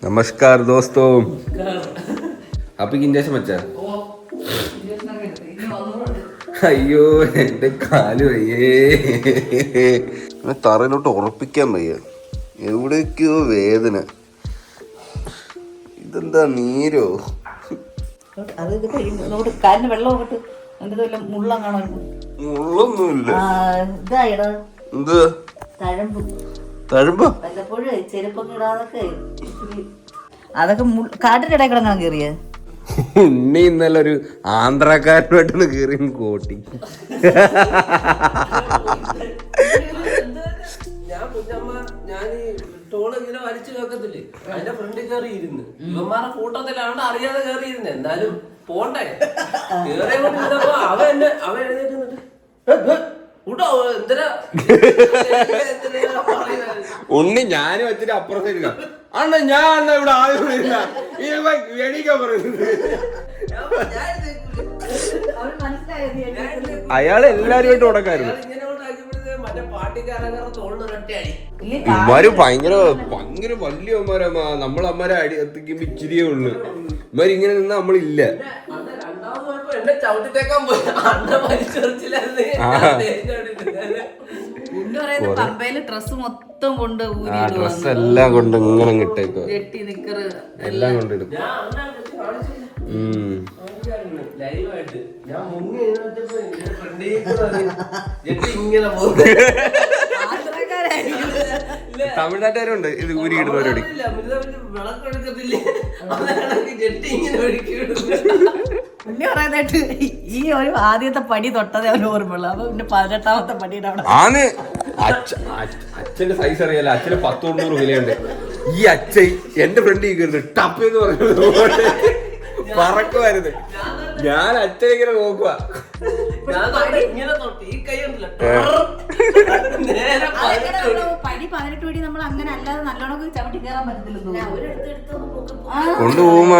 नमस्कार दोस्तों. അപ്പൊ ഇഞ്ചക്ഷൻ വെച്ചാ? അയ്യോ എന്റെ കാല് വയ്യേ, തറയിലോട്ട് ഉറപ്പിക്കാൻ വയ്യ, എവിടേക്കോ വേദന. ഇതെന്താ നീരോ? മുള്ളൊന്നുമില്ല. എന്ത് തഴമ്പോ? അതൊക്കെ കാട്ടിന്റെ ഇടയിൽ കിടങ്ങാൻ കേറിയ ഉണ്ണി ഇന്നലെ ഒരു ആന്ധ്രാക്കാരനായിട്ടൊന്ന് കേറി കോട്ടി. ടോള് ഇങ്ങനെ വലിച്ചു കേൾക്കത്തില്ലേ, അതിന്റെ ഫ്രണ്ടിൽ കയറി ഇരുന്ന് ഇവന്മാരുടെ കൂട്ടത്തിലാണ് അറിയാതെ കയറി ഇരുന്ന്. എന്തായാലും പോണ്ടേ, കേറിയപ്പോ അവൻ എഴുന്നേറ്റ് ഉണ്ണി ഞാനും വെച്ചിട്ട് അപ്പുറത്തേക്ക് അണ്ണ ഞാൻ ഇവിടെ ആദ്യം എണീക്കാൻ പറയുന്നത്. അയാൾ എല്ലാരുമായിട്ട് ഉടക്കായിരുന്നു. ഇമാര് ഭയങ്കര ഭയങ്കര വലിയ അമ്മമാരമ്മ, നമ്മളമ്മമാരെ അടി എത്തിക്കുമ്പോ ഇച്ചിരിയേ ഉള്ളു. ഇമാര് ഇങ്ങനെ നിന്നാ നമ്മളില്ല. ഡ്രസ് എല്ലാം കൊണ്ട് ഇങ്ങനെ ഇട്ടേക്കോ, എല്ലാം കൊണ്ടിടും. തമിഴ്നാട്ടുകാരുണ്ട് ഇത് ഊരിയിടുന്ന പരിപാടി. ഈ ഒരു ആദ്യത്തെ പടി തൊട്ടതേ അവന് ഓർമ്മയുള്ളൂ. അപ്പൊ പിന്നെ 18ാമത്തെ പടിയുടെ അവിടെ ആണ്. അച്ഛന്റെ സൈസ് അറിയാലോ, അച്ഛന് 100-100 വിലയുണ്ട്. ഈ അച്ഛൻ എന്റെ ഫ്രണ്ടിൽ കയറുന്നത് ടപ്പെന്ന് പറഞ്ഞത് പറക്കുമായിരുന്നു. ഞാൻ അച്ഛനെ ഇങ്ങനെ നോക്കുക. കൊണ്ടുപോകുമ്പോ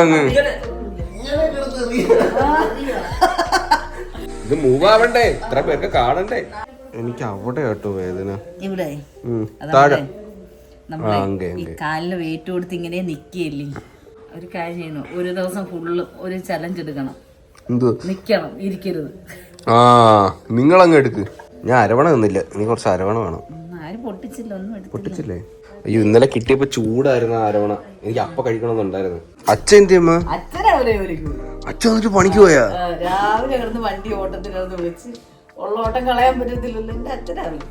ഇത് മൂവ് ആവണ്ടേ, ഇത്ര പേർക്ക് കാണണ്ടേ. എനിക്ക് അവിടെ കേട്ടോ വേദന. ഇവിടെ ഈ കാലിന് വെയിറ്റ് കൊടുത്ത് ഇങ്ങനെ നിക്കല്ലേ. ഒരു കാര്യം ചെയ്യണം, ഒരു ദിവസം ഫുള്ള് ഒരു ചലഞ്ച് എടുക്കണം. നിക്കണം, ഇരിക്കരുത്. നിങ്ങളങ്ങ് എടുക്ക്. ഞാൻ അരവണ നിന്നില്ല, ഇനി കുറച്ച് അരവണ വേണം. ആരും പൊട്ടിച്ചില്ല, ഒന്നും പൊട്ടിച്ചില്ലേ? അയ്യോ ഇന്നലെ കിട്ടിയപ്പോ ചൂടായിരുന്നു അരവണ. എനിക്ക് അപ്പ കഴിക്കണമെന്നുണ്ടായിരുന്നു. അച്ഛൻ എന്തിയമ്മ? അച്ഛൻ വന്നിട്ട് പണിക്ക് പോയാ? രാവിലെ കിടന്ന് വണ്ടി ഓട്ടത്തിനകത്ത് വിളിച്ച് ഉള്ള ഓട്ടം കളയാൻ പറ്റത്തില്ലല്ലോ എന്റെ അച്ഛനാവില്ല.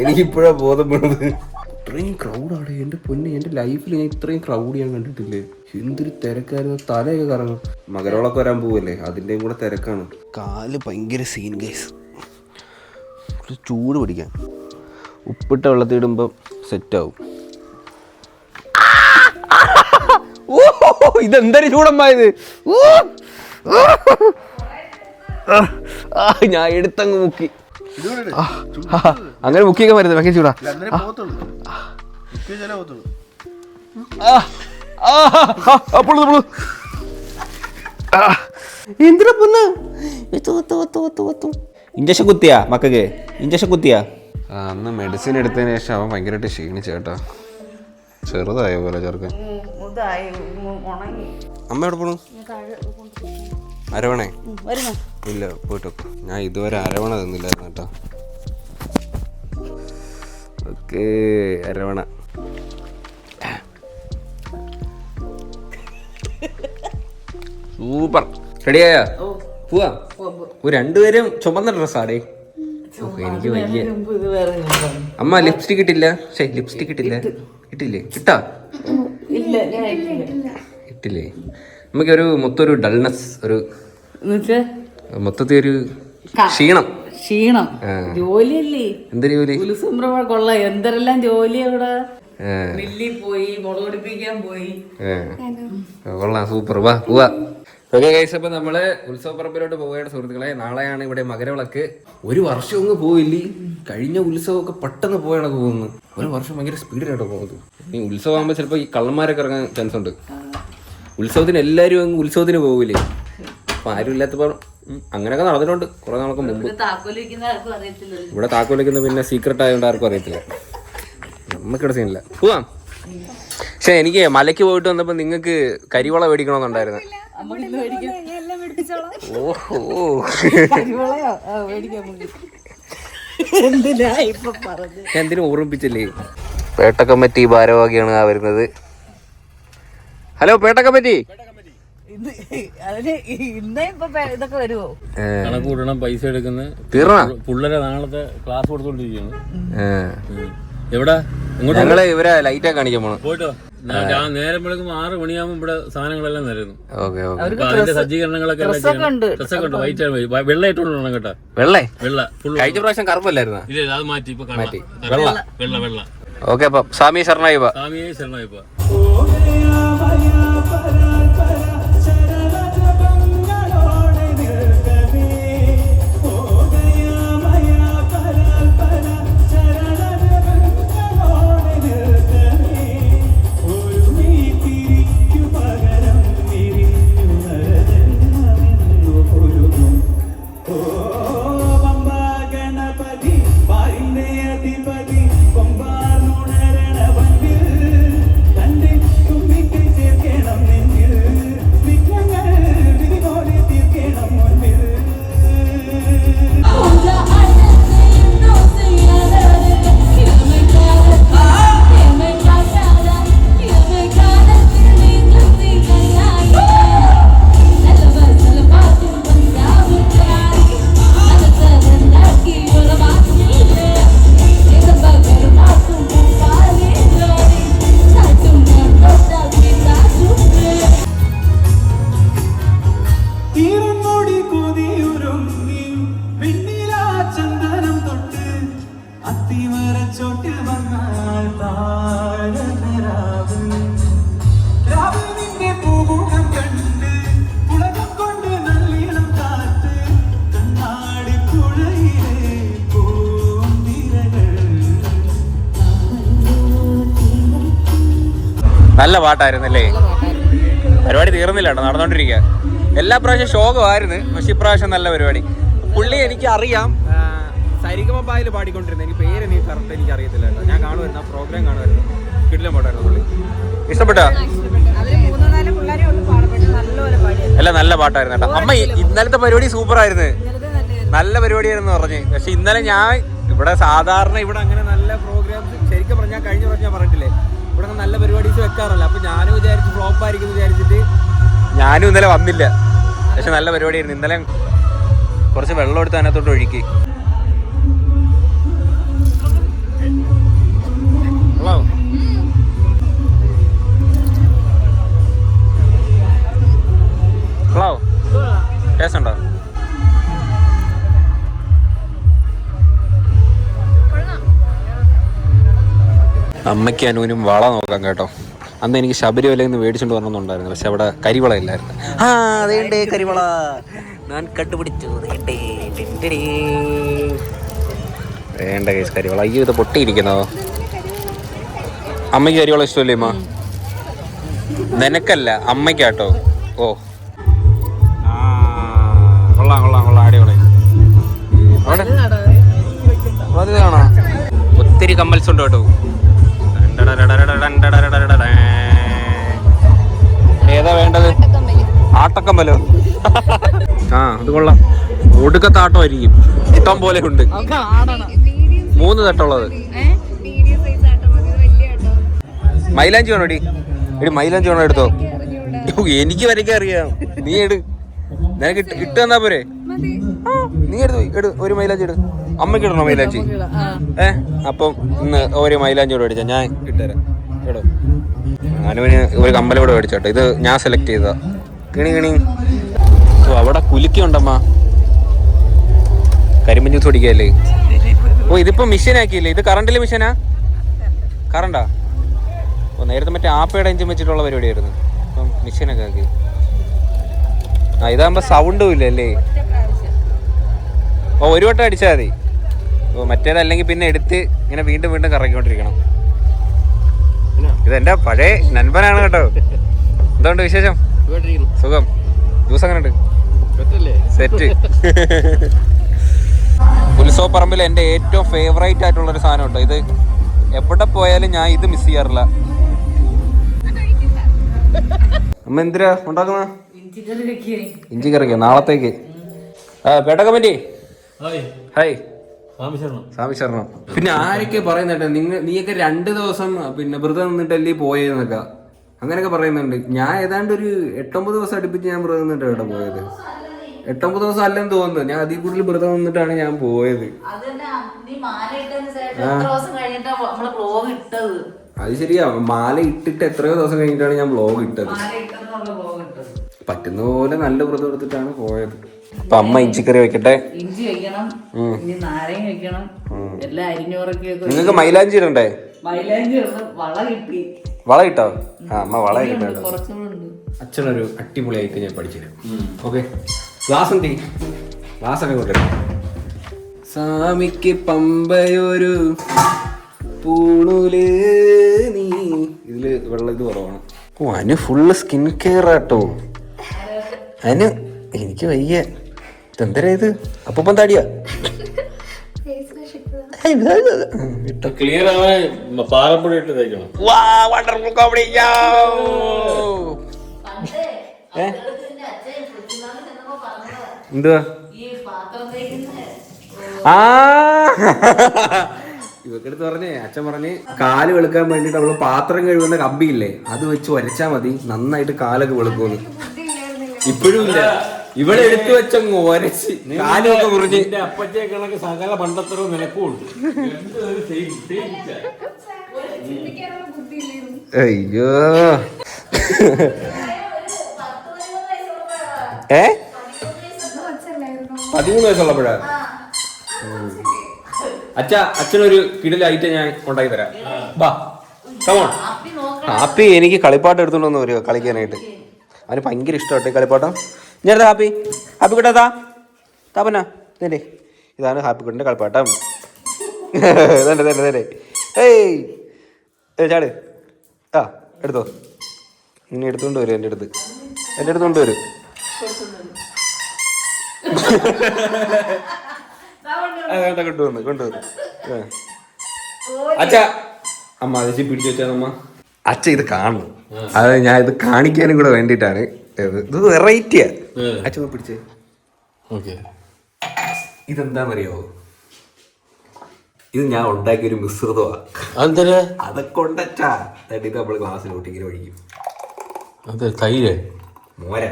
എനിക്കിപ്പോഴാ ബോധപ്പെടുന്നത്. ഇത്രയും ക്രൗഡാണ് എന്റെ പൊന്നെ. എന്റെ ലൈഫിൽ ഞാൻ ഇത്രയും ക്രൗഡ് ഞാൻ കണ്ടിട്ടില്ലേ. എന്തൊരു തിരക്കായിരുന്നു, തലയൊക്കെ കറങ്ങും. മകരോളൊക്കെ വരാൻ പോവല്ലേ, അതിന്റെയും കൂടെ തിരക്കാണ്. കാല് ഭയങ്കര സീൻ ഗൈസ്. ചൂട് പിടിക്കാൻ ഉപ്പിട്ട വെള്ളത്തിൽ ഇടുമ്പോ സെറ്റാവും. ഇതെന്തൊരു ചൂടമ്മായത്. ഞാൻ എടുത്തങ്ങ് മുക്കി. അങ്ങനെ മുക്കിയൊക്കെ വരുന്നത് ഭയങ്കര ചൂടാ. എന്തിനാ പൊന്ന് ഇഞ്ചക്ഷൻ കുത്തിയാ മക്കൾക്ക്? ഇഞ്ചക്ഷൻ കുത്തിയാ? അന്ന് മെഡിസിൻ എടുത്തതിന് ശേഷം അവൻ ഭയങ്കരമായിട്ട് ക്ഷീണിച്ചു കേട്ടോ. ചെറുതായ പോലെ ചെറുക്കൻ. അമ്മ എവിടെ പോണു? അരവണേ ഇല്ല, പോയിട്ടോ. ഞാൻ ഇതുവരെ അരവണ തന്നില്ലായിരുന്നു കേട്ടോ. ഓക്കേ, അരവണ. സൂപ്പർ. റെഡിയായോ? പോവാ. രണ്ടുപേരും ചുമന്ന ഡ്രസ്സാടേ. എനിക്ക് വയ്യ. അമ്മ ലിപ്സ്റ്റിക് ഇട്ടില്ല. ലിപ്സ്റ്റിക് ഇട്ടില്ല. ഇട്ടില്ലേ? ഇട്ടാ? ഇട്ടില്ലേ? നമുക്കൊരു മൊത്തം ഡൾനെസ്, ഒരു മൊത്തത്തിൽ ഒരു ക്ഷീണം. ജോലിയല്ലേ? എന്തൊരു ജോലി? കൊള്ളാം, എന്തെല്ലാം ജോലി അവിടെ. മില്ലിൽ പോയി, മുളക് പൊടിപ്പിക്കാൻ പോയി. കൊള്ളാം, സൂപ്പർ. വാ പോവാ. ഓക്കെ ഗൈസ്, അപ്പൊ നമ്മള് ഉത്സവപ്പറമ്പിലോട്ട് പോവുകയാണ് സുഹൃത്തുക്കളെ. നാളെയാണ് ഇവിടെ മകരവിളക്ക്. ഒരു വർഷം അങ്ങ് പോയില്ലേ. കഴിഞ്ഞ ഉത്സവമൊക്കെ പെട്ടെന്ന് പോയാണ് പോകുന്നത്. ഒരു വർഷം ഭയങ്കര സ്പീഡിലായിട്ടോ പോകുന്നത്. ഈ ഉത്സവം ആകുമ്പോൾ ചിലപ്പോൾ ഈ കള്ളന്മാരൊക്കെ ഇറങ്ങാൻ ചാൻസ് ഉണ്ട്. ഉത്സവത്തിന് എല്ലാവരും അങ്ങ് ഉത്സവത്തിന് പോകില്ലേ. അപ്പൊ ആരും ഇല്ലാത്തപ്പോൾ അങ്ങനെയൊക്കെ നടന്നിട്ടുണ്ട് കുറെ നാൾക്ക് മുമ്പ്. ഇവിടെ താക്കോൽ വയ്ക്കുന്നത് പിന്നെ സീക്രട്ട് ആയതുകൊണ്ട് ആർക്കും അറിയത്തില്ല. നമുക്കിവിടെ സീനില്ല. പോവാം. പക്ഷെ എനിക്ക് മലയ്ക്ക് പോയിട്ട് വന്നപ്പോ നിങ്ങക്ക് കരിവള മേടിക്കണമെന്നുണ്ടായിരുന്നു. ഓഹോ എന്തിനും ഓർമ്മിപ്പിച്ചല്ലേ. പേട്ട കമ്മിറ്റി ഭാരവാഹിയാണ് ആ വരുന്നത്. Hello Pettah committee. ഇതൊക്കെ വരുമോ? കണക്ക് കൂട്ടണം, പൈസ എടുക്കുന്ന പിള്ളേരെ നാളത്തെ ക്ലാസ് കൊടുത്തോണ്ടിരിക്കുകയാണ്. എവിടാ ഞങ്ങള് ഇവരെ ലൈറ്റാ കാണിക്കാൻ പോണം. പോയിട്ടോ. നേരം വെളുക്കുമ്പോ 6 മണിയാകുമ്പോ ഇവിടെ സാധനങ്ങളെല്ലാം നിരന്നു. ഓക്കെ അതിന്റെ സജ്ജീകരണങ്ങളൊക്കെ ഡ്രസ്സൊക്കെ ഉണ്ട്. വൈറ്റ് വെള്ള ഇട്ടോണ്ട് കേട്ടോ. വെള്ളേ വെള്ള ഫുൾ. കഴിഞ്ഞ പ്രാവശ്യം കറുപ്പല്ലായിരുന്ന? ഇല്ല അത് മാറ്റി ഇപ്പൊ മാറ്റി വെള്ള വെള്ള. ഓക്കെ അപ്പൊ സ്വാമി ശരണായിപ്പ. സ്വാമിയെ ശരണായിപ്പ. നല്ല പാട്ടായിരുന്നല്ലേ. പരിപാടി തീർന്നില്ല കേട്ടോ, നടന്നോണ്ടിരിക്കുക. എല്ലാ പ്രാവശ്യം ശോകമായിരുന്നു, പക്ഷെ ഇപ്രാവശ്യം നല്ല പരിപാടി. പുള്ളി എനിക്ക് അറിയാം, സരിഗമപായിൽ പാടിക്കൊണ്ടിരുന്നത്. എനിക്ക് പേര് എനിക്ക് കറക്റ്റ് എനിക്ക് അറിയത്തില്ല കേട്ടോ. ഞാൻ കാണുമായിരുന്നു, ആ പ്രോഗ്രാം കാണുമായിരുന്നു. കിടിലം പാട്ടായിരുന്നു പുള്ളി. ഇഷ്ടപ്പെട്ടോ? അല്ല നല്ല പാട്ടായിരുന്നു കേട്ടോ. അമ്മ ഇന്നലത്തെ പരിപാടി സൂപ്പർ ആയിരുന്നു, നല്ല പരിപാടിയായിരുന്നു പറഞ്ഞ്. പക്ഷെ ഇന്നലെ ഞാൻ ഇവിടെ സാധാരണ ഇവിടെ അങ്ങനെ നല്ല പ്രോഗ്രാംസ് ശരിക്കും പറഞ്ഞാൽ കഴിഞ്ഞ പ്രാവശ്യം ഞാൻ പറഞ്ഞിട്ടില്ലേ, ഇവിടെ നല്ല പരിപാടീസ് വെക്കാറില്ല. അപ്പൊ ഞാനും വിചാരിച്ചു ഫ്ലോപ്പ് ആയിരിക്കും വിചാരിച്ചിട്ട് ഞാനും ഇന്നലെ വന്നില്ല. പക്ഷെ നല്ല പരിപാടിയായിരുന്നു. ഇന്നലെ കുറച്ച് വെള്ളം എടുത്ത് അതിനകത്തോട്ട് ഒഴുക്കി. ഹലോ ടേസ്റ്റ് ഉണ്ടോ? അമ്മയ്ക്ക് അനുവിനും വള നോക്കാം കേട്ടോ. അന്ന് എനിക്ക് ശബരിമലയിൽ നിന്ന് മേടിച്ചോണ്ട് വരണമെന്നുണ്ടായിരുന്നു, പക്ഷെ അവിടെ കരിവള ഇല്ലായിരുന്നു. ആ അതേണ്ടേ കരിവള ഞാൻ കണ്ടുപിടിച്ചു. വേണ്ട കേസ് കരിവള. അയ്യോ ഇത് പൊട്ടിയിരിക്കുന്നോ? അമ്മയ്ക്ക് കരിവള ഇഷ്ടമല്ലേ അമ്മ? നിനക്കല്ല അമ്മയ്ക്കാട്ടോ. ഓ കൊള്ളാം കൊള്ളാം കൊള്ളാം, അടിപൊളി. അവിടെ അത് കാണാം, ഒത്തിരി കമ്മൽസ് ഉണ്ട് കേട്ടോ. ഏതാ വേണ്ടത്? ആട്ടക്കമ്മലോ? ആ അത് കൊള്ളാം. ഒടുക്കത്തെ ആട്ടമായിരിക്കും, ഇഷ്ടം പോലെ ഉണ്ട്. 3 തട്ടുള്ളത്. മൈലാഞ്ചി വേണോ? എടി മൈലാഞ്ചി വേണോ? എടുത്തോ. എനിക്ക് വരയ്ക്കാൻ അറിയാം, നീ എടു. നിനക്ക് ഇട്ട് തന്നാ പോരെ? നീ എടുത്തു ഒരു മൈലാഞ്ചി എടു. അമ്മയ്ക്ക് ഇടണോ മൈലാഞ്ചി? അപ്പം ഇന്ന് ഒരു മൈലാഞ്ചി കൂടെ മേടിച്ചാ ഞാൻ ഇട്ടുതരാം കേട്ടോ. അനുവിന് ഒരു കമ്മലും കൂടെ മേടിച്ചോട്ടോ. ഇത് ഞാൻ സെലക്ട് ചെയ്തതാ. കിണി കിണി. ഓ അവിടെ കുലുക്കിയുണ്ടമ്മ, കരിമ്പൻ ജ്യൂസ് കുടിക്കല്ലേ. ഓ ഇതിപ്പോ മിഷീനാക്കിയില്ലേ? ഇത് കറണ്ടില് മിഷീനാ? കറണ്ടാ? ഓ നേരത്തെ മറ്റേ ആപ്പയുടെ എഞ്ചിൻ വെച്ചിട്ടുള്ള പരിപാടിയായിരുന്നു, അപ്പം മിഷീനൊക്കെ ആക്കി. ആ ഇതാകുമ്പോ സൗണ്ടും ഇല്ലല്ലേ. ഓ ഒരു വട്ടം അടിച്ചാൽ മതി. ഓ മറ്റേതല്ലെങ്കിൽ പിന്നെ എടുത്ത് ഇങ്ങനെ വീണ്ടും വീണ്ടും കറങ്ങിക്കൊണ്ടിരിക്കണം. ഇതെന്റെ പഴയ നൻപനാണ് കേട്ടോ. എന്തുകൊണ്ട് വിശേഷം? സുഖം. ജ്യൂസ് അങ്ങനെ ഉണ്ട്? സെറ്റ്. ഉത്സവപ്പറമ്പിൽ എൻ്റെ ഏറ്റവും ഫേവറേറ്റ് ആയിട്ടുള്ളൊരു സാധനം കേട്ടോ ഇത്. എവിടെ പോയാലും ഞാൻ ഇത് മിസ് ചെയ്യാറില്ല. അമ്മ എന്തിനാ ഉണ്ടാക്കുന്ന? ഇഞ്ചി കറി വെക്കേ. ഇഞ്ചി കറിക്കോ? നാളത്തേക്ക്. പേട്ട കമന്റി ഹായ്. സ്വാമി ശരണം. പിന്നെ ആരൊക്കെ പറയുന്നുണ്ട് നീയൊക്കെ 2 ദിവസം പിന്നെ വ്രതം നിന്നിട്ടല്ലേ പോയെന്നൊക്കെ അങ്ങനെയൊക്കെ പറയുന്നുണ്ട്. ഞാൻ ഏതാണ്ട് ഒരു 8-9 ദിവസം അടുപ്പിച്ച് ഞാൻ വ്രതം നിന്നിട്ട് ഇവിടെ പോയത്. 8-9 ദിവസം അല്ലെന്ന് തോന്നുന്നു. ഞാൻ അതിൽ കൂടുതൽ വ്രതം നിന്നിട്ടാണ് ഞാൻ പോയത്. അത് ശരിയാ, മാല ഇട്ടിട്ട് എത്രയോ ദിവസം കഴിഞ്ഞിട്ടാണ് ഞാൻ വ്ലോഗ് ഇട്ടത്. പറ്റുന്ന പോലെ നല്ല വ്രതം എടുത്തിട്ടാണ് പോയത്. അപ്പൊ അമ്മ ഇഞ്ചിക്കറി വെക്കട്ടെ. ഇഞ്ചി വെക്കണം, ഇനി നാരങ്ങ വെക്കണം, എല്ലാം അരിഞ്ഞോറൊക്കെ. നിങ്ങൾക്ക് മൈലാഞ്ചി ഇടണ്ടേ? മൈലാഞ്ചി വള കിട്ടി. വള കിട്ടോ? അമ്മ വള കിട്ടോ. കുറച്ചുകൂടെ അച്ഛനൊരു അടിപൊളിയായിട്ട് ഞാൻ പഠിച്ചിരുന്നു. ഓക്കെ, ഗ്ലാസ് എന്തി? ഗ്ലാസ് ഒക്കെ കൊണ്ടുവരും. സ്വാമിക്ക് പമ്പയൊരു പൂണൂല് നീ. ഇതില് വെള്ളം ഇത് കുറവാണ്. ഓ, അനു ഫുള്ള് സ്കിൻ കെയർ ആട്ടോ. അനു എനിക്ക് വയ്യ. ഇതെന്തരാ ഇത്? അപ്പം താടിയാ ക്ലിയർ ആവാൻ പാലപ്പൊടി ഇട്ട് തേക്കണം. എന്തുവാ? ഇവക്കെടുത്ത് പറഞ്ഞേ, അച്ഛൻ പറഞ്ഞ് കാല് വെളുക്കാൻ വേണ്ടിട്ട് അവള് പാത്രം കഴുകുന്ന കമ്പിയില്ലേ അത് വെച്ച് വരച്ചാ മതി, നന്നായിട്ട് കാലൊക്കെ വെളുക്കുമെന്ന്. ഇപ്പോഴും ഇല്ല, ഇവിടെ എടുത്തു വെച്ചങ്ങ് ഒരച്ച് കാലൊക്കെ മുറിഞ്ഞ്. അപ്പച്ചേ കണക്ക് സകല പണ്ടത്തരവും നിനക്കുണ്ട്. അയ്യോ 13 വയസ്സുള്ളപ്പോഴാ. അച്ഛനൊരു കിടിലായിട്ട് ഞാൻ ഉണ്ടാക്കി തരാം. ബാ കമോൺ. ഹാപ്പി എനിക്ക് കളിപ്പാട്ടം എടുത്തോണ്ട് വരും കളിക്കാനായിട്ട്. അവന് ഭയങ്കര ഇഷ്ടമാട്ടെ കളിപ്പാട്ടം. ഞാൻ ഹാപ്പി കുട്ടാ താപ്പന്നാ ഇതേ, ഇതാണ് ഹാപ്പി കുട്ടിന്റെ കളിപ്പാട്ടം. തന്നെ ഏയ് ചാട്. ആ എടുത്തോ. ഇനി എടുത്തോണ്ട് വരും എൻ്റെ അടുത്ത് കൊണ്ടുവരും. കൊണ്ടുവന്നു. അച്ഛ അമ്മ അതിച്ച് പിടിച്ചു വെച്ചാന്നമ്മ. അച്ഛ ഇത് കാണും. അത് ഞാൻ ഇത് കാണിക്കാനും കൂടെ വേണ്ടിട്ടാണ്. ഇത് വെറൈറ്റിയാ. അച്ഛ പിടിച്ചേ. ഇതെന്താന്നറിയോ? ഇത് ഞാൻ ഉണ്ടാക്കിയൊരു മിശ്രിതമാണ്. അതൊക്കെ ഉണ്ടച്ചാ. ഇത് നമ്മള് ഗ്ലാസ്സിലോട്ട് ഇങ്ങനെ ഒഴിക്കും. തൈര് മോര.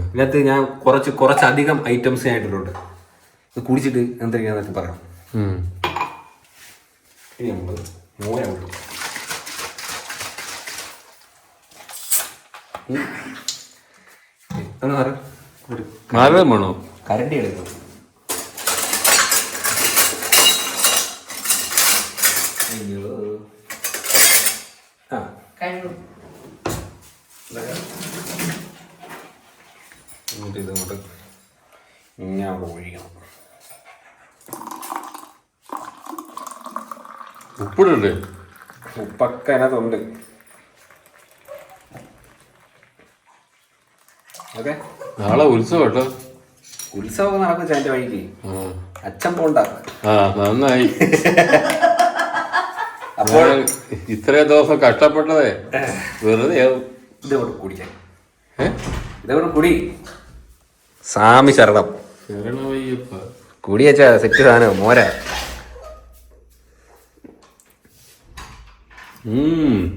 ഇതിനകത്ത് ഞാൻ കുറച്ചധികം ഐറ്റംസ് ആയിട്ടുണ്ട്. ഇത് കുടിച്ചിട്ട് എന്തൊക്കെയാന്നൊക്കെ പറയാം. ഇനി നമ്മള് മോര കൂട്ടും. വേണോ? കരണ്ടി എടുക്കും. ഇതങ്ങോട്ട് ഇങ്ങനെ ഒഴിക്കണം. ഉപ്പിടണ്ടേ? ഉപ്പൊക്കെ അതിനകത്തുണ്ട്. ഓക്കെ, നാളെ ഉത്സവം കേട്ടോ. ഉത്സവമൊക്കെ നടക്കും ചേട്ടൻ്റെ വഴിക്ക്. അച്ഛൻ പോണ്ട. നന്നായി. അപ്പോൾ ഇത്രയും ദിവസം കഷ്ടപ്പെട്ടതേ വെറുതെ ആവും. ഇതോട് കുടിക്കാൻ. ഇതോട് കുടി. സ്വാമി ശരണം. കുടിയച്ചാ സെറ്റ് സാധനം മോര.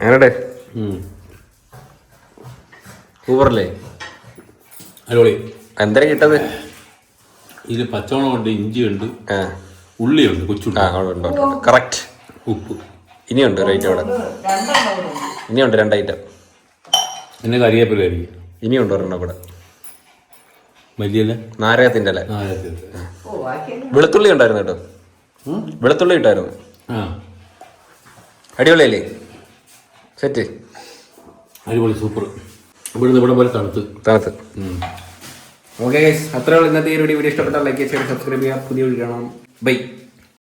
എങ്ങനെയുണ്ട്? സൂപ്പറല്ലേ? അടിപൊളി. എന്താ കിട്ടത്? ഇതിൽ പച്ചവളം ഉണ്ട്, ഇഞ്ചിയുണ്ട്, ഉള്ളിയുണ്ട്, കൊച്ചുള്ളി. കറക്റ്റ്. ഉപ്പ് ഇനിയുണ്ട് ഒരു ഐറ്റം അവിടെ. ഇനിയുണ്ട് 2 ഐറ്റം. പിന്നെ കറിവേപ്പിലായിരിക്കും. ഇനിയുണ്ട് ഒരെണ്ണം കൂടെ. മല്ലിയല്ല, നാരകത്തിന്റെ അല്ലേ? വെളുത്തുള്ളി ഉണ്ടായിരുന്നു കേട്ടോ. വെളുത്തുള്ളി ഇട്ടായിരുന്നു. അടിപൊളിയല്ലേ? സെറ്റ്. അടിപൊളി, സൂപ്പർ. ഇവിടുന്ന് ഇവിടെ പോലെ തണുത്ത്. ഓക്കെ ഗൈസ്, അത്രേ ഉള്ളൂ ഇന്നത്തെ ഈ വീഡിയോ. ഇഷ്ടപ്പെട്ടാൽ ലൈക്ക് ചെയ്യുക, സബ്സ്ക്രൈബ് ചെയ്യുക. പുതിയ വീഡിയോ കാണാം. ബൈ.